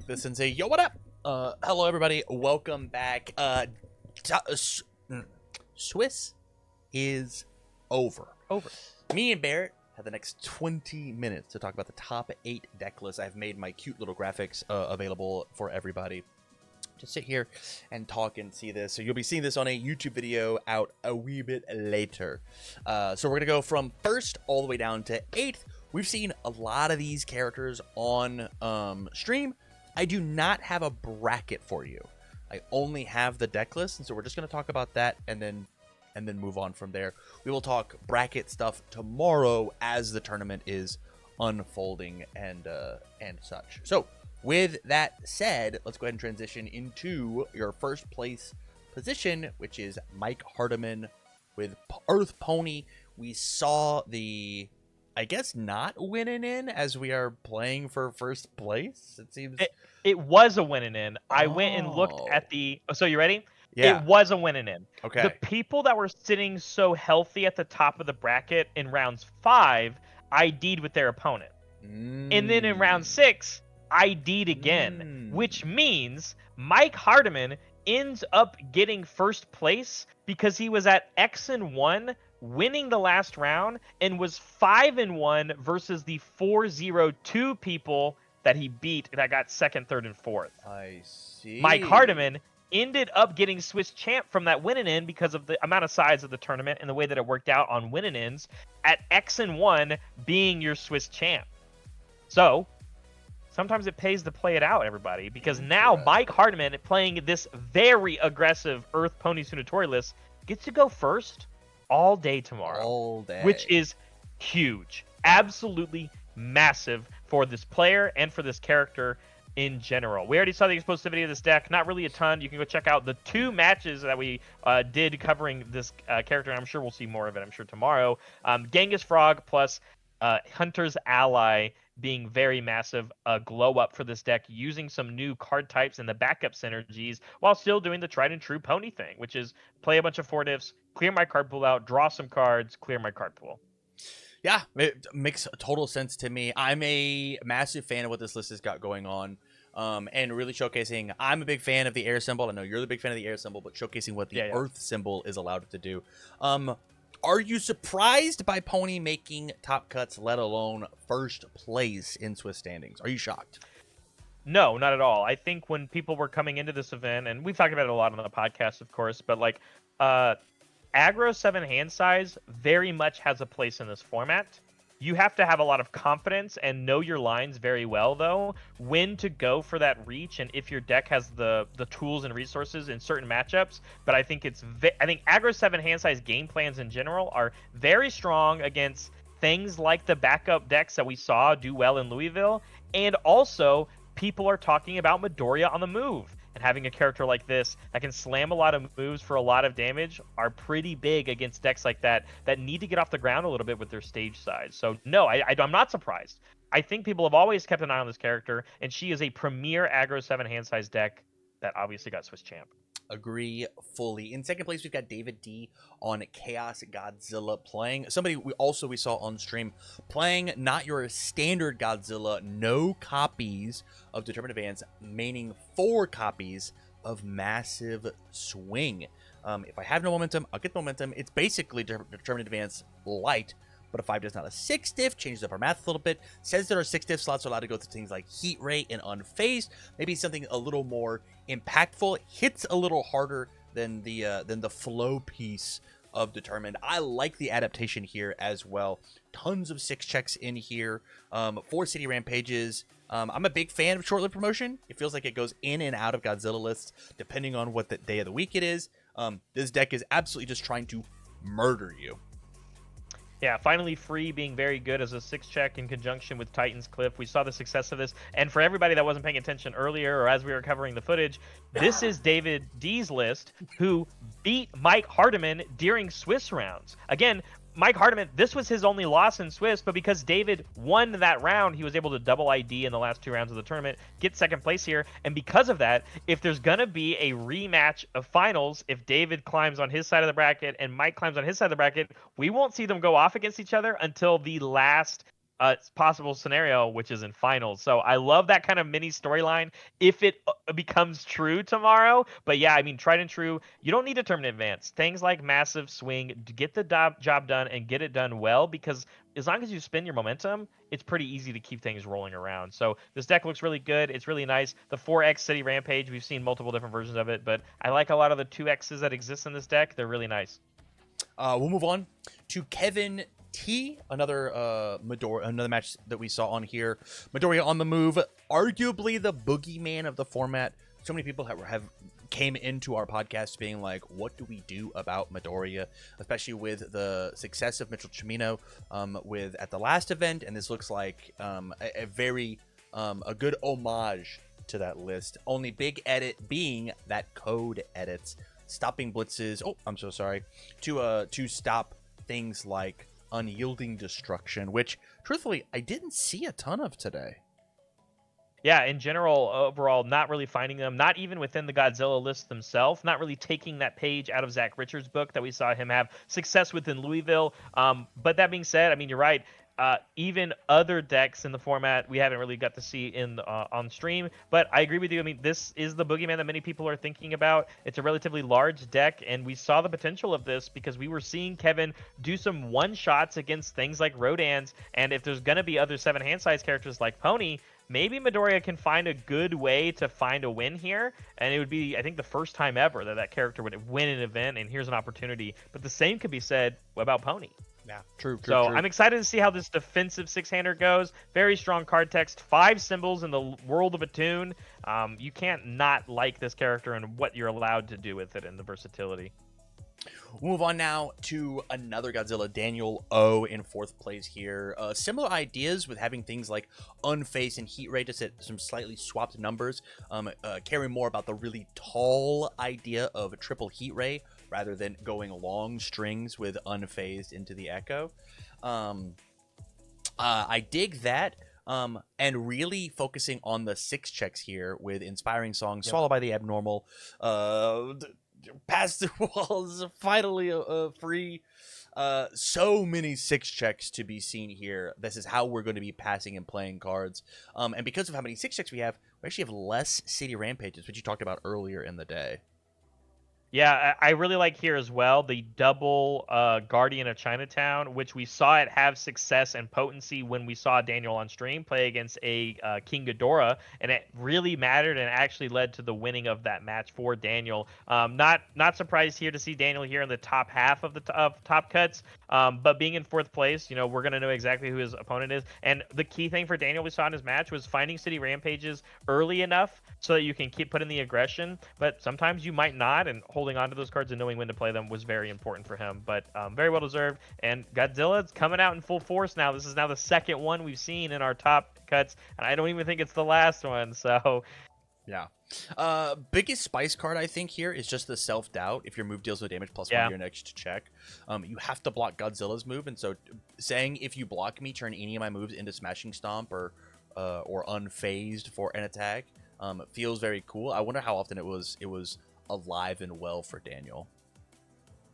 this and say, yo, what up? Hello, everybody. Welcome back. Swiss is over. Over. Me and Barrett have the next 20 minutes to talk about the top 8 deck lists. I've made my cute little graphics available for everybody to sit here and talk and see this. So you'll be seeing this on a YouTube video out a wee bit later. So we're going to go from first all the way down to 8th. We've seen a lot of these characters on stream. I do not have a bracket for you. I only have the deck list, and so we're just going to talk about that and then move on from there. We will talk bracket stuff tomorrow as the tournament is unfolding and such. So with that said, let's go ahead and transition into your first place position, which is Mike Hardiman with Earth Pony. We saw the, I guess, not winning in as we are playing for first place. It seems it was a winning in. I went and looked at the. So you ready? Yeah. It was a winning in. Okay. The people that were sitting so healthy at the top of the bracket in rounds 5 ID'd with their opponent, and then in round 6 ID'd again, which means Mike Hardiman ends up getting first place because he was at X-1 winning the last round and was 5-1 versus the 4-0-2 people that he beat that got second, third, and fourth. I see. Mike Hardiman ended up getting Swiss champ from that winning in because of the amount of size of the tournament and the way that it worked out on winning ins, at X-1 being your Swiss champ. So sometimes it pays to play it out, everybody, because now Mike Hardiman, playing this very aggressive Earth Pony Sunatori list, gets to go first all day tomorrow. All day. Which is huge. Absolutely massive for this player and for this character in general. We already saw the explosivity of this deck. Not really a ton. You can go check out the 2 matches that we did covering this character. I'm sure we'll see more of it, I'm sure, tomorrow. Genghis Frog plus Hunter's Ally being very massive, glow up for this deck, using some new card types and the backup synergies while still doing the tried and true pony thing, which is play a bunch of 4 diffs, clear my card pool out, draw some cards, clear my card pool. Yeah, it makes total sense to me. I'm a massive fan of what this list has got going on, and really showcasing. I'm a big fan of the air symbol. I know you're the big fan of the air symbol, but showcasing what the earth symbol is allowed to do. Are you surprised by Pony making top cuts, let alone first place in Swiss standings? Are you shocked? No, not at all. I think when people were coming into this event, and we've talked about it a lot on the podcast, of course, but like aggro 7 hand size very much has a place in this format. You have to have a lot of confidence and know your lines very well, though, when to go for that reach, and if your deck has the tools and resources in certain matchups. But I think I think aggro 7 hand size game plans in general are very strong against things like the backup decks that we saw do well in Louisville, and also people are talking about Midoriya on the move. And having a character like this that can slam a lot of moves for a lot of damage are pretty big against decks like that need to get off the ground a little bit with their stage size. So no, I'm not surprised. I think people have always kept an eye on this character, and she is a premier aggro 7 hand size deck that obviously got Swiss champ. Agree fully. In second place, we've got David D on Chaos Godzilla, playing somebody we saw on stream playing not your standard Godzilla, no copies of Determined Advance, meaning 4 copies of Massive Swing. If I have no momentum, I'll get the momentum. It's basically Determined Advance light, but a 5 does not. A 6 diff changes up our math a little bit, says that our 6 diff slots are allowed to go through things like Heat Ray and Unfazed, maybe something a little more impactful, hits a little harder than the flow piece of Determined. I like the adaptation here as well. Tons of 6 checks in here, 4 City Rampages. I'm a big fan of short-lived promotion. It feels like it goes in and out of Godzilla lists depending on what the day of the week it is. This deck is absolutely just trying to murder you. Yeah, finally Free being very good as a 6 check in conjunction with Titan's Cliff. We saw the success of this. And for everybody that wasn't paying attention earlier or as we were covering the footage, this is David D's list, who beat Mike Hardiman during Swiss rounds. Again, Mike Hardiman, this was his only loss in Swiss, but because David won that round, he was able to double ID in the last 2 rounds of the tournament, get second place here. And because of that, if there's going to be a rematch of finals, if David climbs on his side of the bracket and Mike climbs on his side of the bracket, we won't see them go off against each other until the last possible scenario, which is in finals. So I love that kind of mini storyline if it becomes true tomorrow. But yeah, I mean, tried and true. You don't need to tournament advance. Things like massive swing, get the job done and get it done well, because as long as you spin your momentum, it's pretty easy to keep things rolling around. So this deck looks really good. It's really nice. The 4X City Rampage, we've seen multiple different versions of it, but I like a lot of the 2Xs that exist in this deck. They're really nice. We'll move on to Kevin T. Another another match that we saw on here. Midoriya on the move, arguably the boogeyman of the format. So many people have came into our podcast being like, "What do we do about Midoriya?" Especially with the success of Mitchell Chimino with at the last event, and this looks like a very a good homage to that list. Only big edit being that code edits. Stopping blitzes. Oh, I'm so sorry. To stop things like unyielding destruction, which truthfully I didn't see a ton of today. Yeah, in general, overall, not really finding them, not even within the Godzilla list themselves, not really taking that page out of Zach Richards' book that we saw him have success with in Louisville. But that being said, I mean, you're right. Even other decks in the format we haven't really got to see in on stream, but I agree with you. I mean, this is the boogeyman that many people are thinking about. It's a relatively large deck, and we saw the potential of this because we were seeing Kevin do some one shots against things like Rodans, and if there's going to be other 7 hand size characters like Pony, maybe Midoriya can find a good way to find a win here, and it would be, I think, the first time ever that that character would win an event, and here's an opportunity. But the same could be said about Pony. Yeah, true. So I'm excited to see how this defensive 6-hander goes. Very strong card text, 5 symbols in the world of Attune. You can't not like this character and what you're allowed to do with it and the versatility. We'll move on now to another Godzilla, Daniel O in 4th place here. Similar ideas with having things like Unfaced and Heat Ray, just at some slightly swapped numbers. Caring more about the really tall idea of a triple Heat Ray rather than going long strings with Unfazed into the Echo. I dig that. And really focusing on the 6 checks here with Inspiring Song, Swallowed by the Abnormal, Past the Walls, finally free. So many 6 checks to be seen here. This is how we're going to be passing and playing cards. And because of how many 6 checks we actually have less City Rampages, which you talked about earlier in the day. Yeah, I really like here as well the double Guardian of Chinatown, which we saw it have success and potency when we saw Daniel on stream play against a King Ghidorah, and it really mattered and actually led to the winning of that match for Daniel. Not surprised here to see Daniel here in the top half of the top cuts, but being in 4th place, you know, we're gonna know exactly who his opponent is. And the key thing for Daniel we saw in his match was finding City Rampages early enough so that you can keep putting the aggression, but sometimes you might not, and holding on to those cards and knowing when to play them was very important for him. But very well deserved. And Godzilla's coming out in full force now. This is now the 2nd one we've seen in our top cuts, and I don't even think it's the last one. So yeah. Biggest spice card I think here is just the self-doubt. If your move deals no damage plus 1 to your next check, you have to block Godzilla's move, and so saying if you block me, turn any of my moves into Smashing Stomp or Unfazed for an attack feels very cool. I wonder how often it was alive and well for Daniel.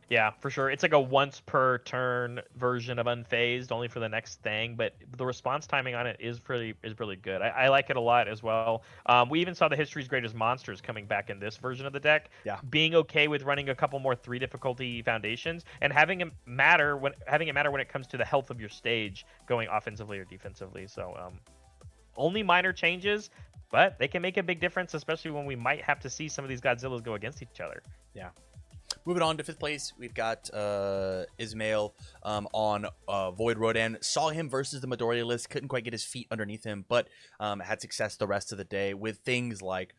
Yeah, for sure. It's like a once per turn version of Unfazed, only for the next thing, but the response timing on it is really good. I like it a lot as well. We even saw the History's Greatest Monsters coming back in this version of the deck. Yeah. Being okay with running a couple more 3 difficulty foundations and having it matter when it comes to the health of your stage, going offensively or defensively. So only minor changes, but they can make a big difference, especially when we might have to see some of these Godzillas go against each other. Yeah. Moving on to 5th place, we've got Ismail on Void Rodan. Saw him versus the Midoriya list. Couldn't quite get his feet underneath him, but had success the rest of the day with things like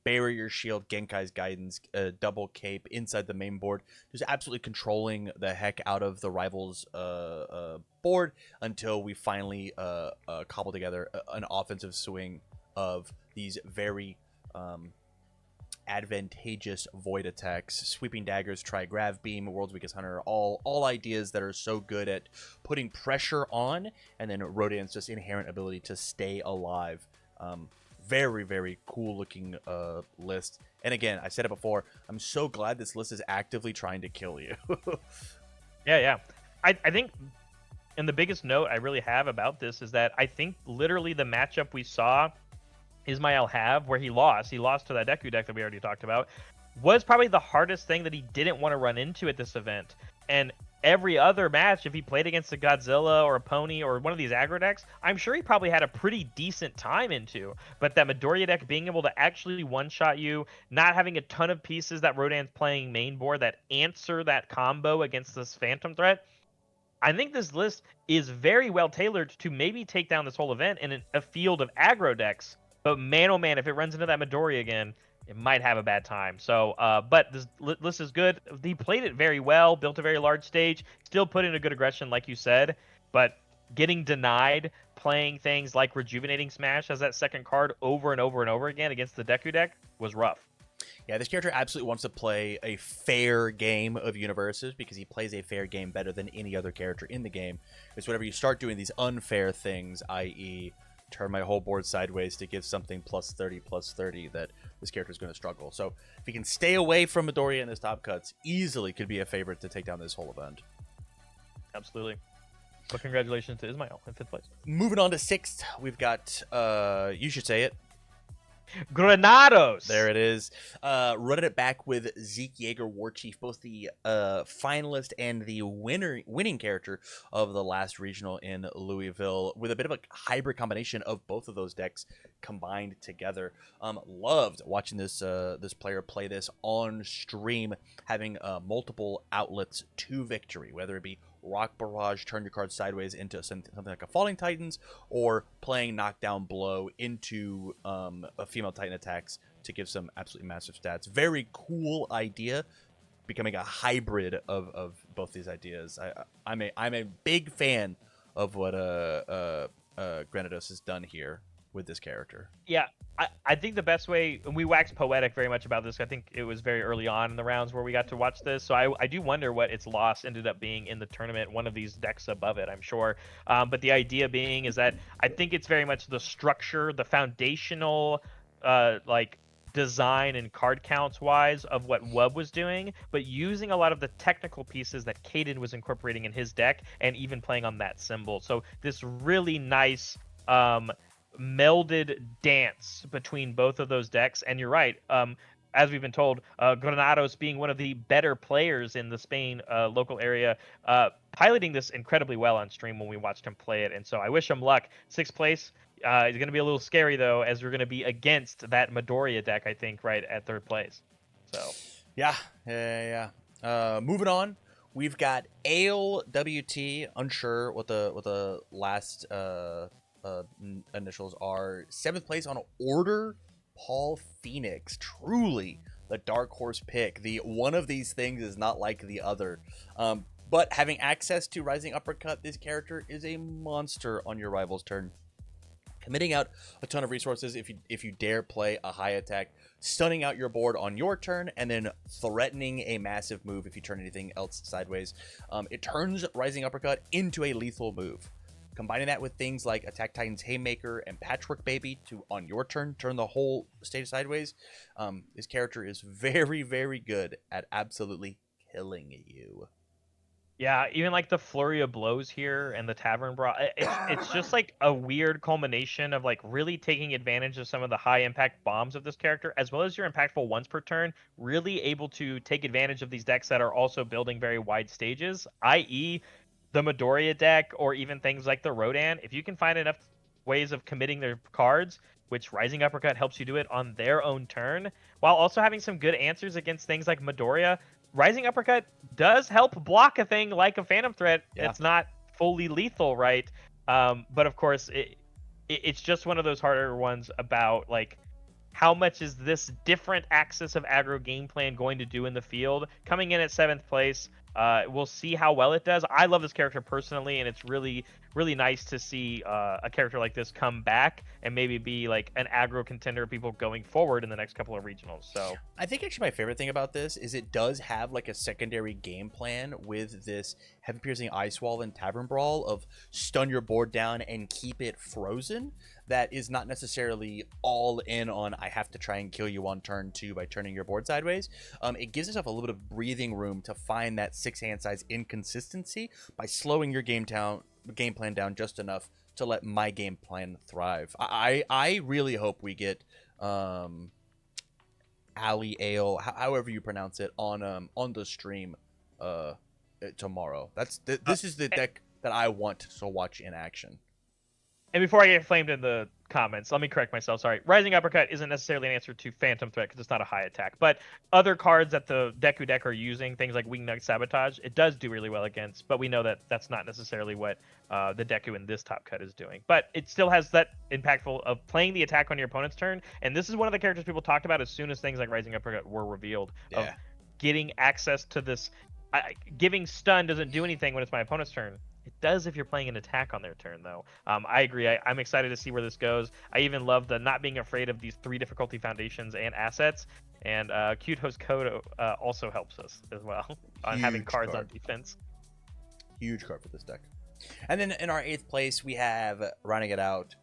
Barrier Shield, Genkai's Guidance, Double Cape inside the main board. Just absolutely controlling the heck out of the rivals' board until we finally cobble together an offensive swing of these very advantageous void attacks, sweeping daggers, Tri-Grav Beam, World's Weakest Hunter, all ideas that are so good at putting pressure on, and then Rodan's just inherent ability to stay alive. Very, very cool looking list. And again, I said it before, I'm so glad this list is actively trying to kill you. Yeah. I think And the biggest note I really have about this is that I think literally the matchup we saw Ismail have, where he lost to that Deku deck that we already talked about, was probably the hardest thing that he didn't want to run into at this event. And every other match, if he played against a Godzilla or a Pony or one of these aggro decks, I'm sure he probably had a pretty decent time into. But that Midoriya deck being able to actually one-shot you, not having a ton of pieces that Rodan's playing main board that answer that combo against this Phantom threat, I think this list is very well tailored to maybe take down this whole event in a field of aggro decks. But man, oh man, if it runs into that Midori again, it might have a bad time. So, but this list is good. He played it very well, built a very large stage, still put in a good aggression, like you said. But getting denied playing things like Rejuvenating Smash as that second card over and over and over again against the Deku deck was rough. Yeah, this character absolutely wants to play a fair game of UniVersus because he plays a fair game better than any other character in the game. It's whenever you start doing these unfair things, i.e. turn my whole board sideways to give something +30/+30, that this character is going to struggle. So if he can stay away from Midoriya and his top cuts, easily could be a favorite to take down this whole event. Absolutely. But congratulations to Ismail in 5th place. Moving on to 6th, we've got, you should say it, Granados. There it is. Running it back with Zeke Yeager, War Chief, both the finalist and the winning character of the last regional in Louisville, with a bit of a hybrid combination of both of those decks combined together. Loved watching this this player play this on stream, having multiple outlets to victory, whether it be Rock Barrage, turn your card sideways into something like a Falling Titans, or playing Knockdown Blow into a female Titan attacks to give some absolutely massive stats. Very cool idea, becoming a hybrid of both these ideas. I'm a big fan of what Granados has done here with this character. Yeah, I think the best way, and we waxed poetic very much about this, I think it was very early on in the rounds where we got to watch this, so I do wonder what its loss ended up being in the tournament, one of these decks above it, I'm sure. But the idea being is that I think it's very much the structure, the foundational, like, design and card counts wise of what Wub was doing, but using a lot of the technical pieces that Caden was incorporating in his deck and even playing on that symbol. So this really nice melded dance between both of those decks. And you're right, as we've been told, Granados being one of the better players in the Spain local area, piloting this incredibly well on stream when we watched him play it. And so I wish him luck. 6th place is going to be a little scary, though, as we're going to be against that Midoriya deck, I think, right at 3rd place. So yeah. Moving on, we've got Ale WT, unsure what the last initials are. 7th place on order, Paul Phoenix. Truly the dark horse pick. The one of these things is not like the other. But having access to Rising Uppercut, this character is a monster on your rival's turn. Committing out a ton of resources if you dare play a high attack, stunning out your board on your turn, and then threatening a massive move if you turn anything else sideways. It turns Rising Uppercut into a lethal move. Combining that with things like Attack Titan's Haymaker and Patchwork Baby to, on your turn, turn the whole stage sideways. This character is very, very good at absolutely killing you. yeah, even like the flurry of blows here and the tavern brawl, it's just like a weird culmination of like really taking advantage of some of the high impact bombs of this character, as well as your impactful ones per turn, really able to take advantage of these decks that are also building very wide stages, i.e. the Midoriya deck, or even things like the Rodan. If you can find enough ways of committing their cards, which Rising Uppercut helps you do it on their own turn, while also having some good answers against things like Midoriya, Rising Uppercut does help block a thing like a Phantom Threat. Yeah. It's not fully lethal, right? But of course, it's just one of those harder ones about like, how much is this different axis of aggro game plan going to do in the field? Coming in at 7th place, we'll see how well it does. I love this character personally, and it's really, really nice to see a character like this come back and maybe be like an aggro contender people going forward in the next couple of regionals. So I think actually my favorite thing about this is it does have like a secondary game plan with this Heaven Piercing Ice Wall and Tavern Brawl of stun your board down and keep it frozen. That is not necessarily all in on I have to try and kill you on turn 2 by turning your board sideways. It gives yourself a little bit of breathing room to find that 6 hand size inconsistency by slowing your game down game plan down just enough to let my game plan thrive. I really hope we get Ali Ale, however you pronounce it, on the stream tomorrow. This is the deck that I want to watch in action. And before I get flamed in the comments, let me correct myself. Sorry. Rising Uppercut isn't necessarily an answer to Phantom Threat because it's not a high attack. But other cards that the Deku deck are using, things like Wingnut Sabotage, it does do really well against. But we know that that's not necessarily what the Deku in this top cut is doing. But it still has that impactful of playing the attack on your opponent's turn. And this is one of the characters people talked about as soon as things like Rising Uppercut were revealed. Yeah. Of getting access to this. Giving stun doesn't do anything when it's my opponent's turn. It does if you're playing an attack on their turn, though. I agree. I'm excited to see where this goes. I even love the not being afraid of these 3 difficulty foundations and assets. And Cute Host Code also helps us as well on having cards on defense. Huge card for this deck. And then in our 8th place, we have, rounding it out,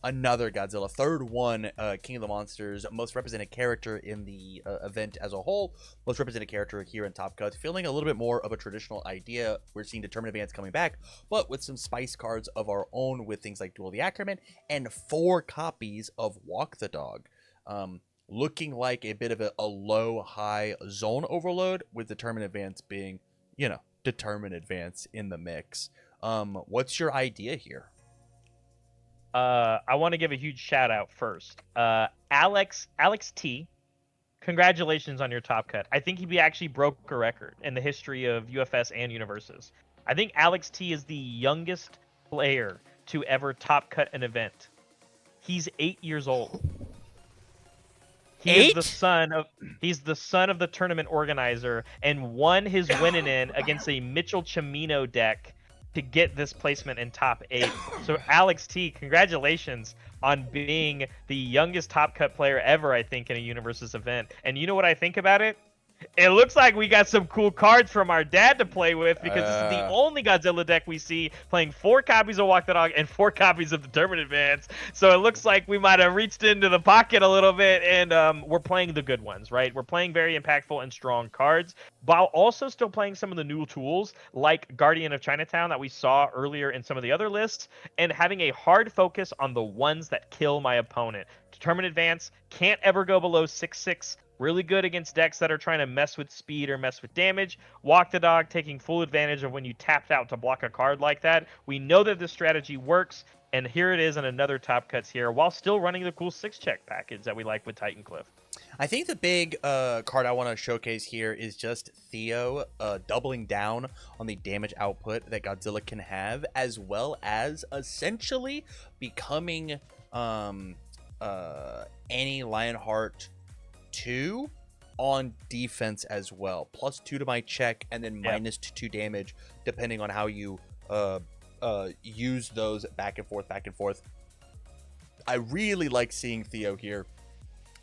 another Godzilla, third one, King of the Monsters, most represented character in the event as a whole, most represented character here in Top Cut, feeling a little bit more of a traditional idea. We're seeing Determined Advance coming back, but with some spice cards of our own with things like Duel the Ackerman and 4 copies of Walk the Dog. Looking like a bit of a low-high zone overload with Determined Advance being, Determined Advance in the mix. What's your idea here? I want to give a huge shout out first. Alex T, congratulations on your top cut. I think he actually broke a record in the history of UFS and UniVersus. I think Alex T is the youngest player to ever top cut an event. He's 8 years old. He's the son of the tournament organizer and won his winning in against a Mitchell Chimino deck to get this placement in top 8. So Alex T, congratulations on being the youngest top cut player ever, I think, in a UniVersus event. And you know what I think about it? It looks like we got some cool cards from our dad to play with because this is the only Godzilla deck we see playing 4 copies of Walk the Dog and 4 copies of Determined Advance. So it looks like we might have reached into the pocket a little bit and we're playing the good ones, right? We're playing very impactful and strong cards while also still playing some of the new tools like Guardian of Chinatown that we saw earlier in some of the other lists and having a hard focus on the ones that kill my opponent. Determined Advance can't ever go below 6/6. Really good against decks that are trying to mess with speed or mess with damage. Walk the Dog taking full advantage of when you tapped out to block a card like that. We know that this strategy works, and here it is in another top cuts here, while still running the cool 6-check package that we like with Titan Cliff. I think the big card I want to showcase here is just Theo doubling down on the damage output that Godzilla can have, as well as essentially becoming Annie Lionheart 2 on defense as well. +2 to my check and then -2 damage depending on how you use those back and forth. I really like seeing Theo here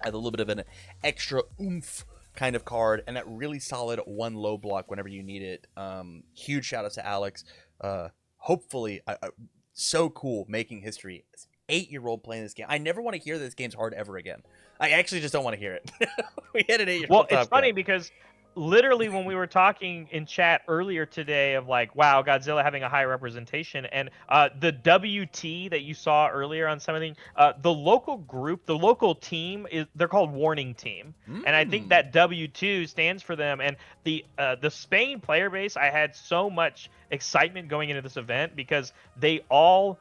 as a little bit of an extra oomph kind of card and that really solid 1 low block whenever you need it. Huge shout out to Alex. Hopefully so cool making history. 8-year-old playing this game. I never want to hear this game's hard ever again. I actually just don't want to hear it. We had an 8-year-old. Well, it's funny because literally when we were talking in chat earlier today of like, wow, Godzilla having a high representation, and the WT that you saw earlier on something, the local group, the local team they're called Warning Team, and I think that W2 stands for them. And the Spain player base, I had so much excitement going into this event because they all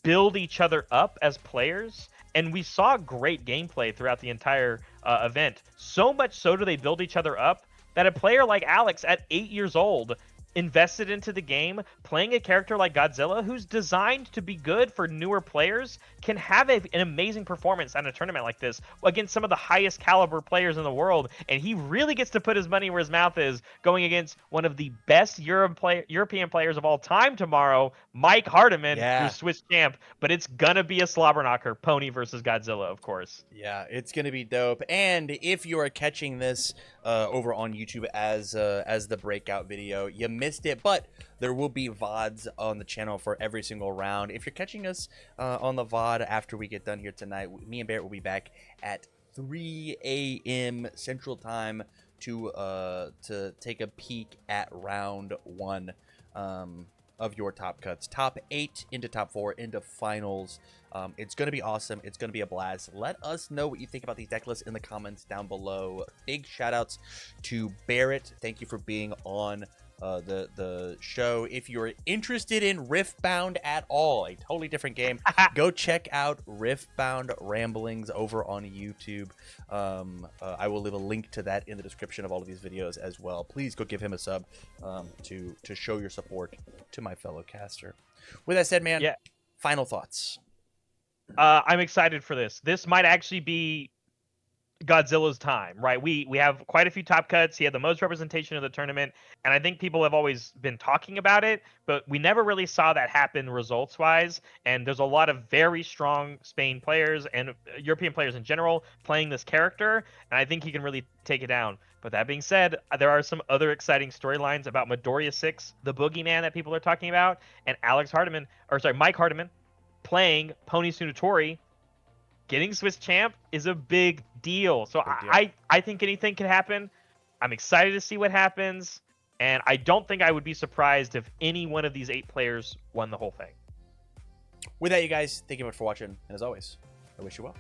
build each other up as players. And we saw great gameplay throughout the entire event. So much so do they build each other up that a player like Alex at 8 years old invested into the game, playing a character like Godzilla, who's designed to be good for newer players, can have an amazing performance at a tournament like this against some of the highest caliber players in the world. And he really gets to put his money where his mouth is, going against one of the best European players of all time tomorrow, Mike Hardiman, who's Swiss champ. But it's gonna be a slobber knocker, Pony versus Godzilla, of course. Yeah, it's gonna be dope. And if you are catching this over on YouTube as the breakout video, you missed it, but there will be VODs on the channel for every single round. If you're catching us on the VOD after we get done here tonight, me and Barrett will be back at 3 a.m. Central Time to take a peek at round 1 of your top cuts. Top 8 into top 4 into finals. It's going to be awesome. It's going to be a blast. Let us know what you think about these deck lists in the comments down below. Big shout outs to Barrett. Thank you for being on the show. If you're interested in Riftbound at all, a totally different game, go check out Riftbound Ramblings over on YouTube. I will leave a link to that in the description of all of these videos as well. Please go give him a sub to show your support to my fellow caster. With that said, man, Yeah. final thoughts. I'm excited for this. This might actually be Godzilla's time, right? We have quite a few top cuts. He had the most representation of the tournament, and I think people have always been talking about it, but we never really saw that happen results wise. And there's a lot of very strong Spain players and European players in general playing this character, and I think he can really take it down. But that being said, there are some other exciting storylines about Midoriya 6, the boogeyman that people are talking about, and Mike Hardiman playing Pony Tsunotori. Getting Swiss champ is a big deal. So I think anything can happen. I'm excited to see what happens. And I don't think I would be surprised if any one of these 8 players won the whole thing. With that, you guys, thank you much for watching. And as always, I wish you well.